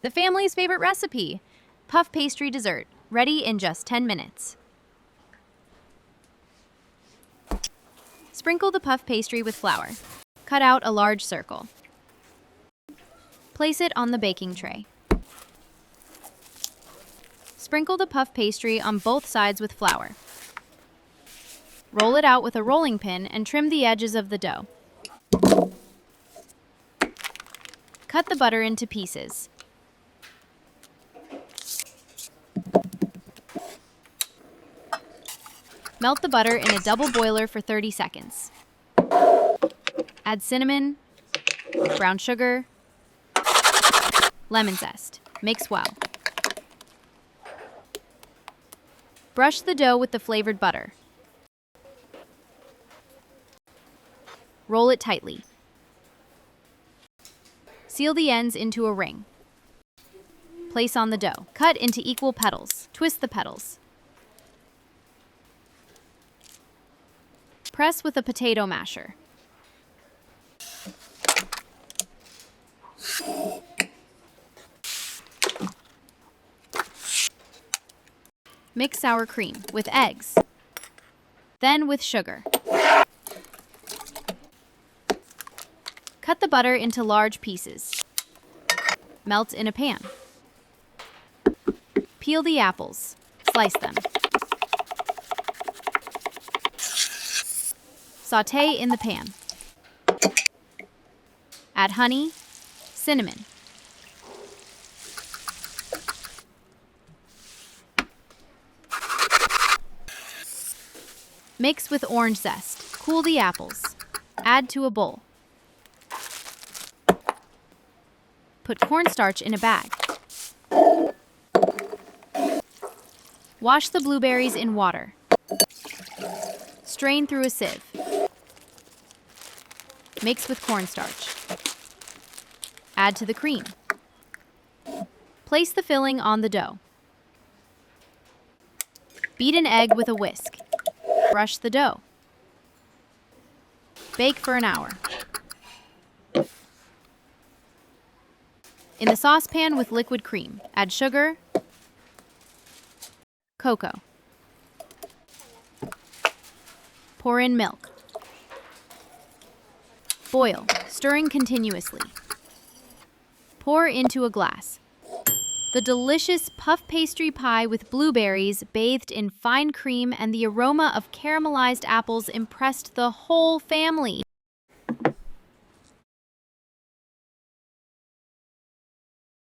The family's favorite recipe, puff pastry dessert, ready in just 10 minutes. Sprinkle the puff pastry with flour. Cut out a large circle. Place it on the baking tray. Sprinkle the puff pastry on both sides with flour. Roll it out with a rolling pin and trim the edges of the dough. Cut the butter into pieces. Melt the butter in a double boiler for 30 seconds. Add cinnamon, brown sugar, lemon zest. Mix well. Brush the dough with the flavored butter. Roll it tightly. Seal the ends into a ring. Place on the dough. Cut into equal petals. Twist the petals. Press with a potato masher. Mix sour cream with eggs, then with sugar. Cut the butter into large pieces. Melt in a pan. Peel the apples. Slice them. Sauté in the pan. Add honey, cinnamon. Mix with orange zest. Cool the apples. Add to a bowl. Put cornstarch in a bag. Wash the blueberries in water. Strain through a sieve. Mix with cornstarch. Add to the cream. Place the filling on the dough. Beat an egg with a whisk. Brush the dough. Bake for an hour. In the saucepan with liquid cream, add sugar, cocoa. Pour in milk. Boil, stirring continuously. Pour into a glass. The delicious puff pastry pie with blueberries bathed in fine cream and the aroma of caramelized apples impressed the whole family.